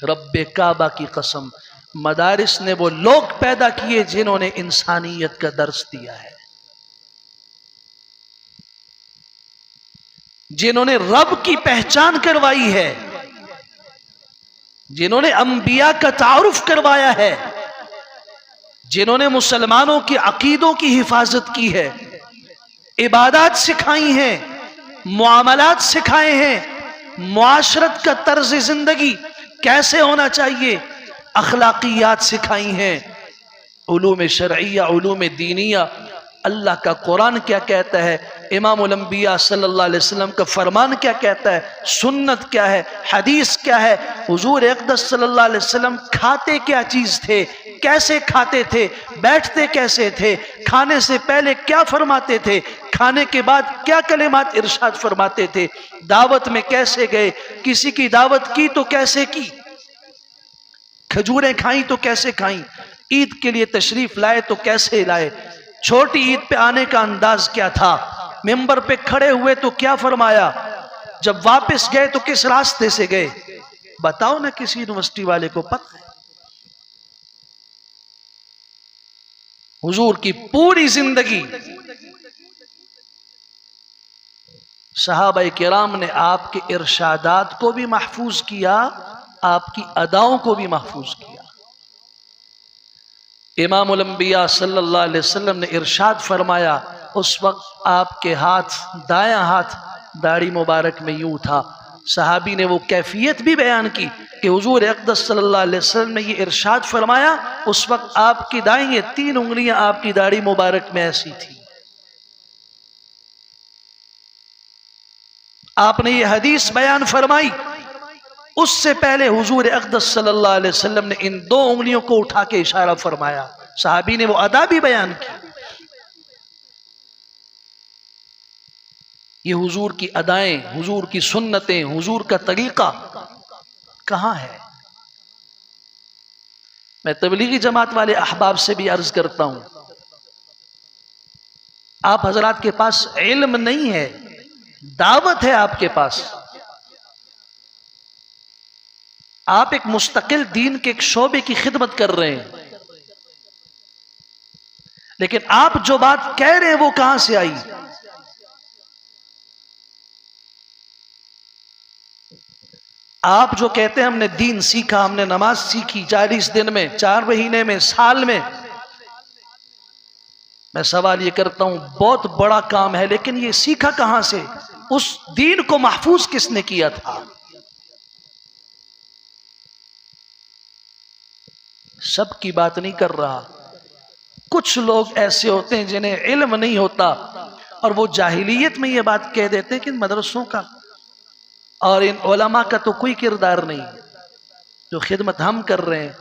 रब्बे काबा की कसम, मदारिस ने वो लोग पैदा किए जिन्होंने इंसानियत का दर्स दिया है, जिन्होंने रब की पहचान करवाई है, जिन्होंने अंबिया का तारुफ करवाया है, जिन्होंने मुसलमानों के अकीदों की हिफाजत की है, इबादत सिखाई हैं, मुआमलात सिखाए हैं, मुआशरत का तर्ज जिंदगी कैसे होना चाहिए, अखलाकियात सिखाई हैं, उलूम शरइया, उलूम दीनिया, अल्लाह का कुरान क्या कहता है, इमामुल अंबिया सल्लल्लाहु अलैहि वसल्लम का फरमान क्या कहता है, सुन्नत क्या है, हदीस क्या है, हुजूर अक़दस सल्लल्लाहु अलैहि वसल्लम खाते क्या चीज़ थे, कैसे खाते थे, बैठते कैसे थे, खाने से पहले क्या फरमाते थे, खाने के बाद क्या कलिमात इरशाद फरमाते थे, दावत में कैसे गए, किसी की दावत की तो कैसे की, खजूरें खाई तो कैसे खाई, ईद के लिए तशरीफ लाए तो कैसे लाए, छोटी ईद पे आने का अंदाज क्या था, मिंबर पे खड़े हुए तो क्या फरमाया, जब वापस गए तो किस रास्ते से गए, बताओ ना, किसी यूनिवर्सिटी वाले को पता है। हुजूर की पूरी जिंदगी सहाबाए किराम ने आपके इरशादात को भी महफूज किया, आपकी अदाओं को भी महफूज किया। इमामुल अंबिया सल्लल्लाहु अलैहि वसल्लम ने इरशाद फरमाया, उस वक्त आपके हाथ, दायां हाथ दाढ़ी मुबारक में यूं था। सहाबी ने वो कैफियत भी बयान की कि हुजूर अक़दस सल्लल्लाहु अलैहि वसल्लम ने ये इरशाद फरमाया, उस वक्त आपकी दाएं ये 3 उंगलियां आपकी दाढ़ी मुबारक में ऐसी थी। आपने ये हदीस बयान फरमाई, उससे पहले हुजूर अक़दस सल्लल्लाहु अलैहि वसल्लम ने इन 2 उंगलियों को उठा के इशारा फरमाया। सहाबी ने वो अदा भी बयान की। ये हुजूर की अदाएं, हुजूर की सुन्नतें, हुजूर का तरीका कहां है। मैं तबलीगी जमात वाले अहबाब से भी अर्ज करता हूं, आप हजरात के पास इल्म नहीं है, दावत है आपके पास, आप एक मुस्तकिल दीन के एक शोबे की खिदमत कर रहे हैं, लेकिन आप जो बात कह रहे हैं वो कहां से आई। आप जो कहते हैं हमने दीन सीखा, हमने नमाज सीखी 40 दिन में, 4 महीने में, साल में, मैं सवाल ये करता हूं, बहुत बड़ा काम है, लेकिन ये सीखा कहां से, उस दीन को महफूज किसने किया था। सबकी बात नहीं कर रहा, कुछ लोग ऐसे होते हैं जिन्हें इल्म नहीं होता और वो जाहिलियत में ये बात कह देते हैं कि मदरसों का और इन उलमा का तो कोई किरदार नहीं। जो खिदमत हम कर रहे हैं,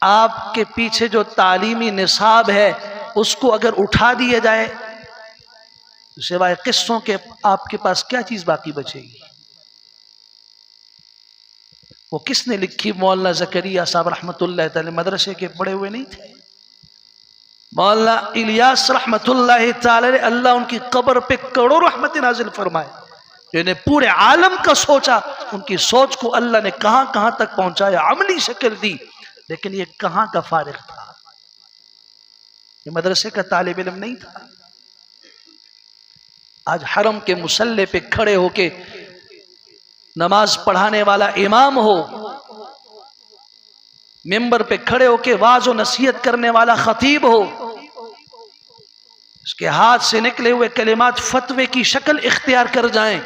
आपके पीछे जो तालीमी निसाब है उसको अगर उठा दिया जाए तो सिवाय किस्सों के आपके पास क्या चीज बाकी बचेगी। वो किसने लिखी, मौलाना ज़करिया साहब रहमतुल्लाह तआला मदरसे के पढ़े हुए नहीं थे। मौलाना इलियास रहमतुल्लाह तआला, अल्लाह उनकी कब्र पे करोड़ों रहमत नाजिल फरमाए, जिन्हें पूरे आलम का सोचा, उनकी सोच को अल्लाह ने कहां कहां तक पहुंचाया, अमली शक्ल दी, लेकिन ये कहां का फारिग था, ये मदरसे का तालिब इल्म नहीं था। आज हरम के मुसल्ले पे खड़े होके नमाज पढ़ाने वाला इमाम हो, मिंबर पे खड़े होके वाज और नसीहत करने वाला खतीब हो, उसके हाथ से निकले हुए कलिमात फतवे की शक्ल इख्तियार कर जाएं,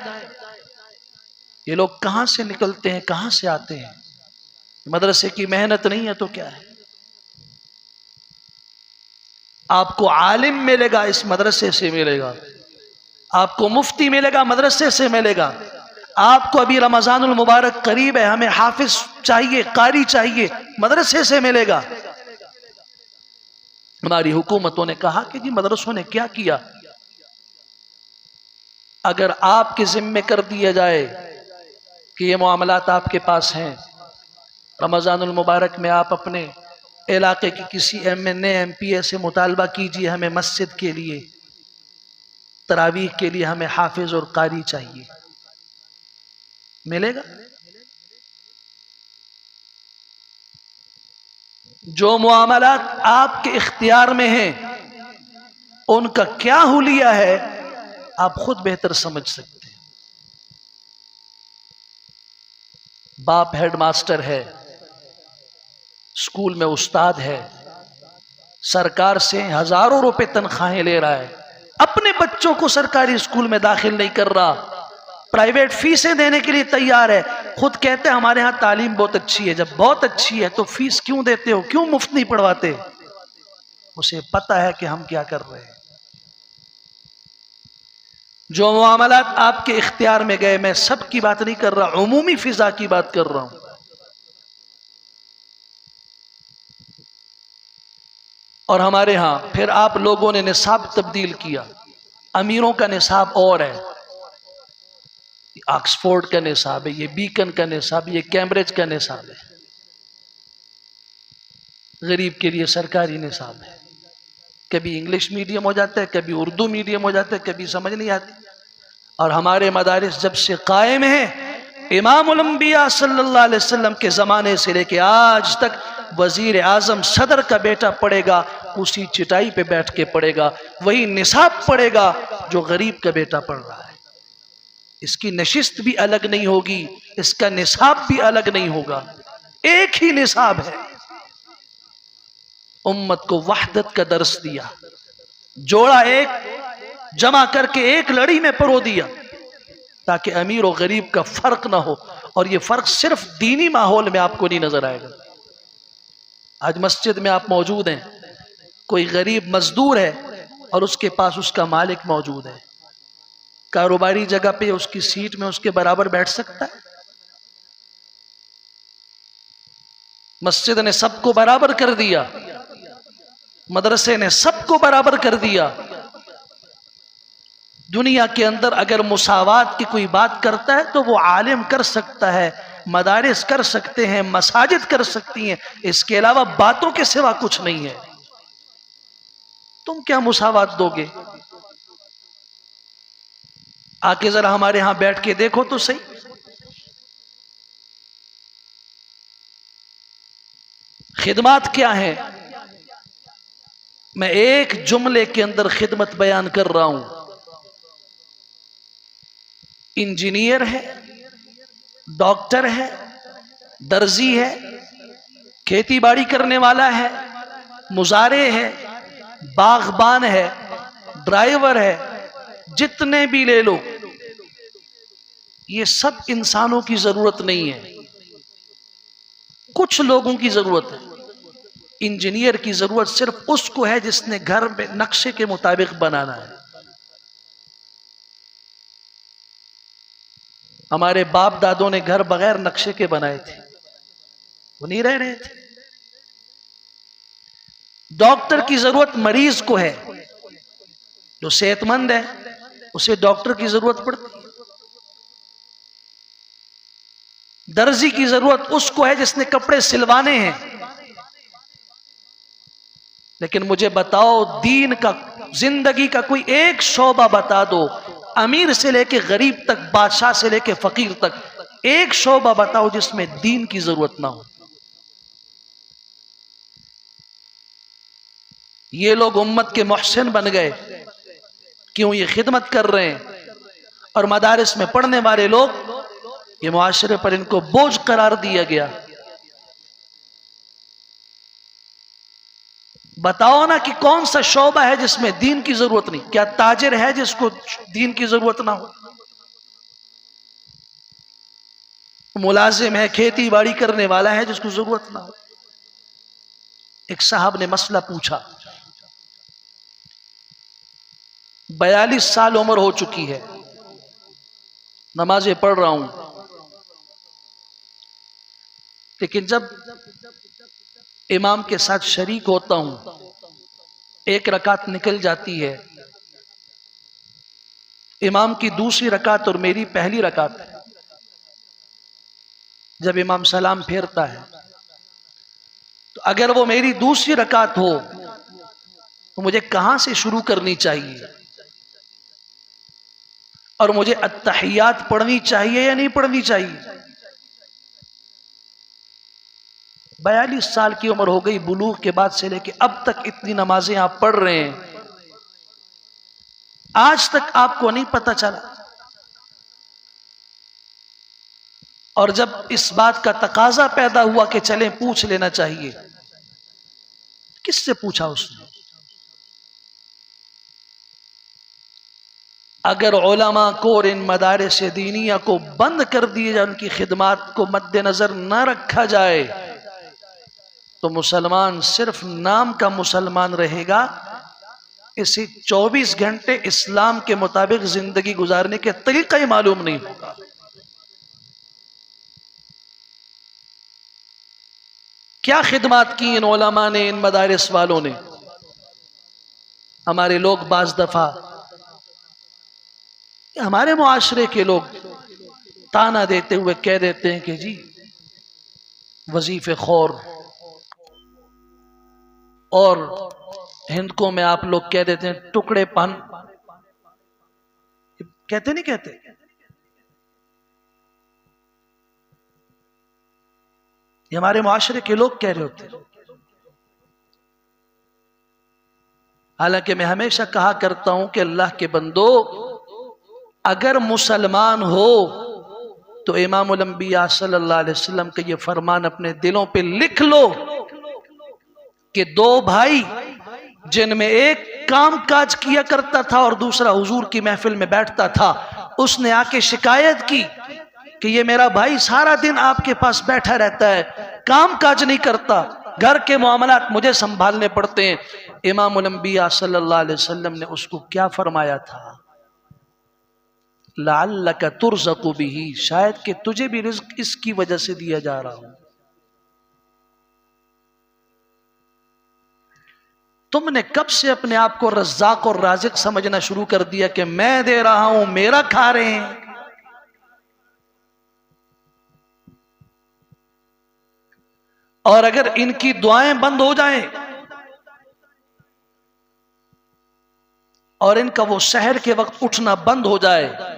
ये लोग कहां से निकलते हैं, कहां से आते हैं। मदरसे की मेहनत नहीं है तो क्या है। आपको आलिम मिलेगा इस मदरसे से मिलेगा, आपको मुफ्ती मिलेगा मदरसे से मिलेगा। आपको अभी रमजानुल मुबारक करीब है, हमें हाफिज चाहिए, कारी चाहिए, मदरसे से मिलेगा। हमारी हुकूमतों ने कहा कि जी मदरसों ने क्या किया। अगर आपके जिम्मे कर दिया जाए कि ये मामलात आपके पास हैं, रमजानुल मुबारक में आप अपने इलाके की किसी MNA MPA से मुतालबा कीजिए, हमें मस्जिद के लिए, तरावीह के लिए हमें हाफिज और कारी चाहिए, मिलेगा। जो मुआमलात आपके इख्तियार में हैं उनका क्या हुलिया है आप खुद बेहतर समझ सकते हैं। बाप हेडमास्टर है, स्कूल में उस्ताद है, सरकार से हजारों रुपए तनख्वाहें ले रहा है, अपने बच्चों को सरकारी स्कूल में दाखिल नहीं कर रहा, प्राइवेट फीसें देने के लिए तैयार है, खुद कहते हैं हमारे यहां तालीम बहुत अच्छी है। जब बहुत अच्छी है तो फीस क्यों देते हो, क्यों मुफ्त नहीं पढ़वाते? उसे पता है कि हम क्या कर रहे हैं। जो मामलात आपके इख्तियार में गए, मैं सब की बात नहीं कर रहा, उमूमी फिजा की बात कर रहा हूं। और हमारे यहां फिर आप लोगों ने निसाब तब्दील किया। अमीरों का निसाब और है, ऑक्सफोर्ड का निसाब है, ये बीकन का निसाब, ये कैम्ब्रिज का निसाब है। गरीब के लिए सरकारी निसाब है। कभी इंग्लिश मीडियम हो जाता है, कभी उर्दू मीडियम हो जाता है, कभी समझ नहीं आती। और हमारे मदारिस जब से कायम है, इमामुल अंबिया सल्लल्लाहु अलैहि वसल्लम के ज़माने से लेके आज तक वजीर आजम सदर का बेटा पढ़ेगा, उसी चिटाई पे बैठ के पढ़ेगा, वही निसाब पढ़ेगा जो गरीब का बेटा पढ़ रहा है। इसकी नशिस्त भी अलग नहीं होगी, इसका निसाब भी अलग नहीं होगा, एक ही निसाब है। उम्मत को वहदत का दर्स दिया, जोड़ा एक जमा करके एक लड़ी में परो दिया, ताकि अमीर और गरीब का फर्क ना हो। और ये फर्क सिर्फ दीनी माहौल में आपको नहीं नजर आएगा। आज मस्जिद में आप मौजूद हैं, कोई गरीब मजदूर है और उसके पास उसका मालिक मौजूद है, कारोबारी जगह पे उसकी सीट में उसके बराबर बैठ सकता है? मस्जिद ने सबको बराबर कर दिया, मदरसे ने सबको बराबर कर दिया। दुनिया के अंदर अगर मुसावात की कोई बात करता है तो वो आलिम कर सकता है, मदारिस कर सकते हैं, मसाजिद कर सकती हैं, इसके अलावा बातों के सिवा कुछ नहीं है। तुम क्या मुसावात दोगे? आके जरा हमारे यहां बैठ के देखो तो सही। खिदमत क्या है? मैं एक जुमले के अंदर खिदमत बयान कर रहा हूं। इंजीनियर है, डॉक्टर है, दर्जी है, खेती बाड़ी करने वाला है, मुजारे है, बागबान है, ड्राइवर है, जितने भी ले लो, ये सब इंसानों की जरूरत नहीं है, कुछ लोगों की जरूरत है। इंजीनियर की जरूरत सिर्फ उसको है जिसने घर में नक्शे के मुताबिक बनाना है। हमारे बाप दादों ने घर बगैर नक्शे के बनाए थे, वो नहीं रह रहे थे। डॉक्टर की जरूरत मरीज को है, जो सेहतमंद है उसे डॉक्टर की जरूरत पड़ती है। दर्जी की जरूरत उसको है जिसने कपड़े सिलवाने हैं। लेकिन मुझे बताओ, दीन का, जिंदगी का कोई एक शोबा बता दो, अमीर से लेके गरीब तक, बादशाह से लेके फकीर तक, एक शोबा बताओ जिसमें दीन की जरूरत ना हो। ये लोग उम्मत के मोहसिन बन गए, क्यों? ये खिदमत कर रहे हैं। और मदारिस में पढ़ने वाले लोग, ये मुआशरे पर इनको बोझ करार दिया गया। बताओ ना कि कौन सा शोबा है जिसमें दीन की जरूरत नहीं? क्या ताजिर है जिसको दीन की जरूरत ना हो? मुलाजिम है, खेती बाड़ी करने वाला है जिसको जरूरत ना हो? एक साहब ने मसला पूछा, 42 साल उम्र हो चुकी है, नमाजें पढ़ रहा हूं, लेकिन जब इमाम के साथ शरीक होता हूं, एक रकात निकल जाती है, इमाम की दूसरी रकात और मेरी पहली रकात है। जब इमाम सलाम फेरता है तो अगर वो मेरी दूसरी रकात हो तो मुझे कहां से शुरू करनी चाहिए? और मुझे अत्तहियात पढ़नी चाहिए या नहीं पढ़नी चाहिए? 42 साल की उम्र हो गई, बुलूग के बाद से लेके अब तक इतनी नमाजें आप पढ़ रहे हैं, आज तक आपको नहीं पता चला। और जब इस बात का तकाजा पैदा हुआ कि चलें पूछ लेना चाहिए, किससे पूछा उसने? अगर उलमा को और इन मदारिस दीनिया को बंद कर दिए जाए, उनकी खिदमत को मद्देनजर न रखा जाए, तो मुसलमान सिर्फ नाम का मुसलमान रहेगा। इसे 24 घंटे इस्लाम के मुताबिक जिंदगी गुजारने के तरीका ही मालूम नहीं होगा। क्या खिदमत की इन उलमा ने, इन मदारिस वालों ने। हमारे लोग बाज दफा, हमारे मुआशरे के लोग ताना देते हुए कह देते हैं कि जी वजीफे खौर, और हिंदकों में आप लोग कह देते हैं टुकड़े पन, कहते नहीं कहते? ये हमारे मुआशरे के लोग कह रहे होते हैं। हालांकि मैं हमेशा कहा करता हूं कि अल्लाह के बंदो, अगर मुसलमान हो तो इमामुल अंबिया सल्लल्लाहु अलैहि वसल्लम का ये फरमान अपने दिलों पे लिख लो कि दो भाई जिनमें एक काम काज किया करता था और दूसरा हुजूर की महफिल में बैठता था, उसने आके शिकायत की कि ये मेरा भाई सारा दिन आपके पास बैठा रहता है, काम काज नहीं करता, घर के मामलात मुझे संभालने पड़ते हैं। इमामुल अंबिया सल्लल्लाहु अलैहि वसल्लम ने उसको क्या फरमाया था? लअल्लका तुरज़क़ु बिही, शायद कि तुझे भी रिज़्क़ इसकी वजह से दिया जा रहा हो। तुमने कब से अपने आप को रज़्ज़ाक़ और राज़िक़ समझना शुरू कर दिया कि मैं दे रहा हूं, मेरा खा रहे हैं। और अगर इनकी दुआएं बंद हो जाएं और इनका वो सहर के वक्त उठना बंद हो जाए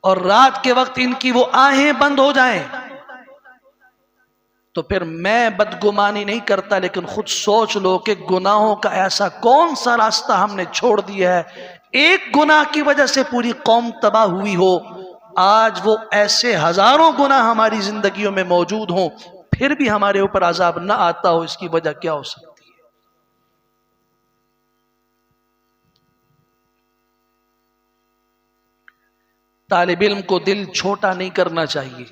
और रात के वक्त इनकी वो आहें बंद हो जाएं, तो फिर मैं बदगुमानी नहीं करता, लेकिन खुद सोच लो कि गुनाहों का ऐसा कौन सा रास्ता हमने छोड़ दिया है, एक गुनाह की वजह से पूरी कौम तबाह हुई हो। आज वो ऐसे हजारों गुनाह हमारी जिंदगियों में मौजूद हों, फिर भी हमारे ऊपर अजाब ना आता हो, इसकी वजह क्या हो सकती है? तालिब इल्म को दिल छोटा नहीं करना चाहिए,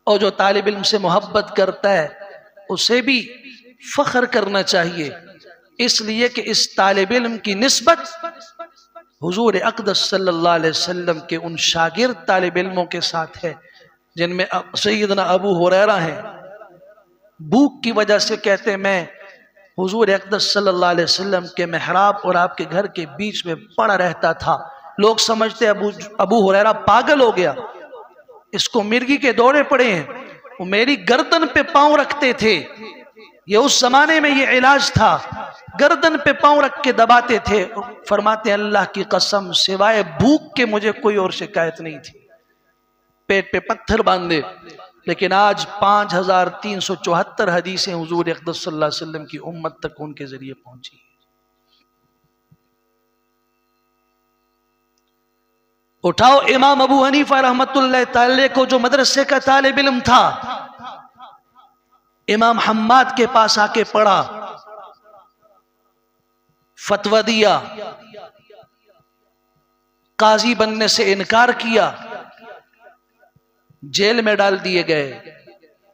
और जो तालिब इल्म से मोहब्बत करता है उसे भी फख्र करना चाहिए, इसलिए कि इस तालिब इल्म की निस्बत हुजूर अक़दस सल्लल्लाहु अलैहि वसल्लम के उन शागिर्द तालिब इल्मों के साथ है जिनमें सैयदना अबू हुरैरा हैं। भूख की वजह से कहते हैं मैं हुजूर अक़दस सल्लल्लाहु अलैहि वसल्लम के मेहराब और आपके घर के बीच में पड़ा रहता था। लोग समझते अबू हुरैरा पागल हो गया, इसको मिर्गी के दौरे पड़े हैं। वो मेरी गर्दन पे पांव रखते थे, ये उस जमाने में ये इलाज था, गर्दन पे पांव रख के दबाते थे। फरमाते अल्लाह की कसम सिवाय भूख के मुझे कोई और शिकायत नहीं थी, पेट पे पत्थर बांधे। लेकिन आज 5374 हदीसें हुजूर अक़दस सल्लल्लाहु अलैहि वसल्लम की उम्मत तक उनके जरिए पहुंची। उठाओ इमाम अबू हनीफा रहमतुल्लाह तआला को, जो मदरसे का तालिब इल्म था, इमाम हम्माद के पास आके पढ़ा, फतवा दिया, काजी बनने से इनकार किया, जेल में डाल दिए गए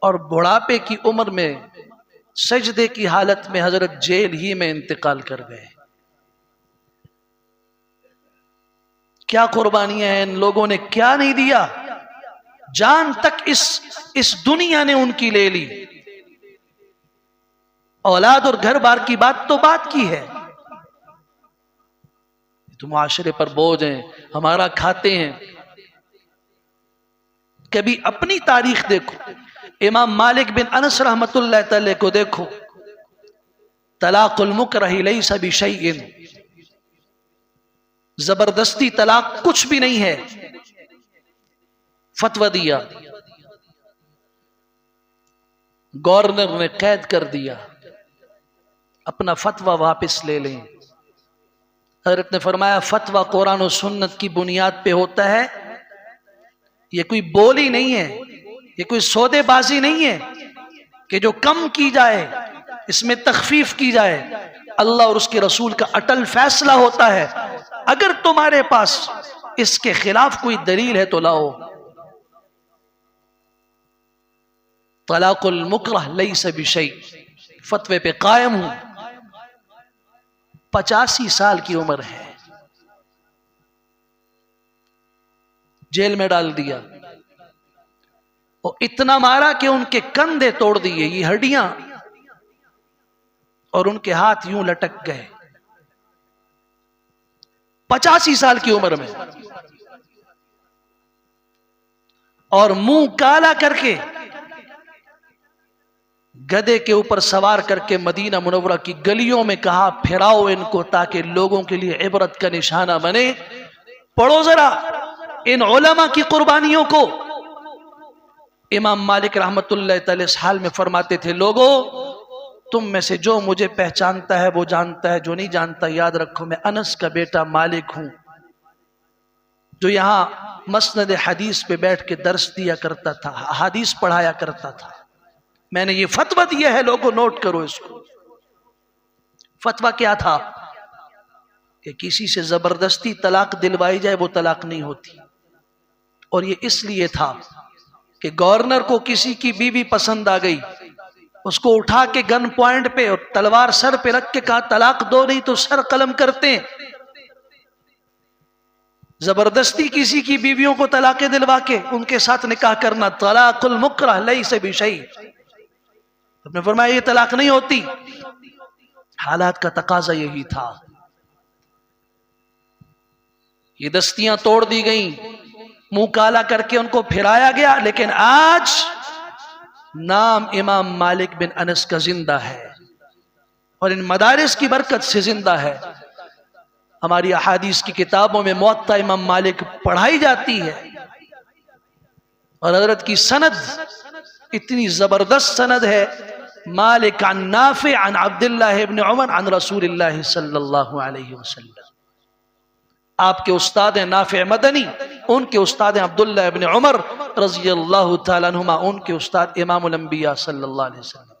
और बुढ़ापे की उम्र में सजदे की हालत में हजरत जेल ही में इंतकाल कर गए। क्या कुर्बानियां हैं, इन लोगों ने क्या नहीं दिया, जान तक इस दुनिया ने उनकी ले ली। औलाद और घर बार की बात तो बात की है, तो मुआशरे पर बोझ हैं, हमारा खाते हैं। कभी अपनी तारीख देखो, इमाम मालिक बिन अनस रहमतुल्लाह तआला को देखो, तलाकुल मुकरह लैसा बिशैइन, जबरदस्ती तलाक कुछ भी नहीं है, फतवा दिया। गवर्नर ने कैद कर दिया, अपना फतवा वापस ले लें। हजरत ने फरमाया फतवा कुरान और सुन्नत की बुनियाद पे होता है, ये कोई बोली नहीं है, ये कोई सौदेबाजी नहीं है कि जो कम की जाए इसमें तखफीफ की जाए। अल्लाह और उसके रसूल का अटल फैसला होता है। अगर तुम्हारे पास इसके खिलाफ कोई दलील है तो लाओ। तलाकुल मुकरह लैसा बिशै, फतवे पे कायम हूं। 85 साल की उम्र है, जेल में डाल दिया और इतना मारा कि उनके कंधे तोड़ दिए, ये हड्डियां, और उनके हाथ यूं लटक गए। 85 साल की उम्र में, और मुंह काला करके गधे के ऊपर सवार करके मदीना मुनव्वरा की गलियों में कहा फिराओ इनको ताकि लोगों के लिए इबरत का निशाना बने। पढ़ो जरा इन उलमा की कुर्बानियों को। इमाम मालिक रहमतुल्लाह तआला इस हाल में फरमाते थे, लोगों तुम में से जो मुझे पहचानता है वो जानता है, जो नहीं जानता याद रखो मैं अनस का बेटा मालिक हूं, जो यहां मसनद हदीस पे बैठ के दर्स दिया करता था, हदीस पढ़ाया करता था। मैंने ये फतवा दिया है, लोगों नोट करो इसको। फतवा क्या था कि किसी से जबरदस्ती तलाक दिलवाई जाए वो तलाक नहीं होती। और ये इसलिए था कि गवर्नर को किसी की बीवी पसंद आ गई, उसको उठा के गन पॉइंट पे और तलवार सर पे रख के कहा तलाक दो, नहीं तो सर कलम करते। जबरदस्ती किसी की बीवियों को तलाकें दिलवा के उनके साथ निकाह करना, तलाकुल मुकरह लैसा बिशै। आपने फरमाया ये तलाक नहीं होती। हालात का तकाजा यही था। ये दस्तियां तोड़ दी गई, मुंह काला करके उनको फिराया गया, लेकिन आज नाम इमाम मालिक बिन अनस का जिंदा है और इन मदारिस की बरकत से जिंदा है। हमारी अहादीस की किताबों में मुअत्ता इमाम मालिक पढ़ाई जाती है और हजरत की सनद इतनी जबरदस्त सनद है, मालिक अन नाफि अन अब्दुल्लाह इब्न उमर अन रसूलिल्लाह सल्लल्लाहु अलैहि वसल्लम। आपके उस्ताद हैं नाफि मदनी, उनके उस्ताद हैं अब्दुल्लाह इब्न उमर रज़ियल्लाहु तआला अन्हुमा, उनके उस्ताद इमामुल अंबिया सल्लल्लाहु अलैहि वसल्लम।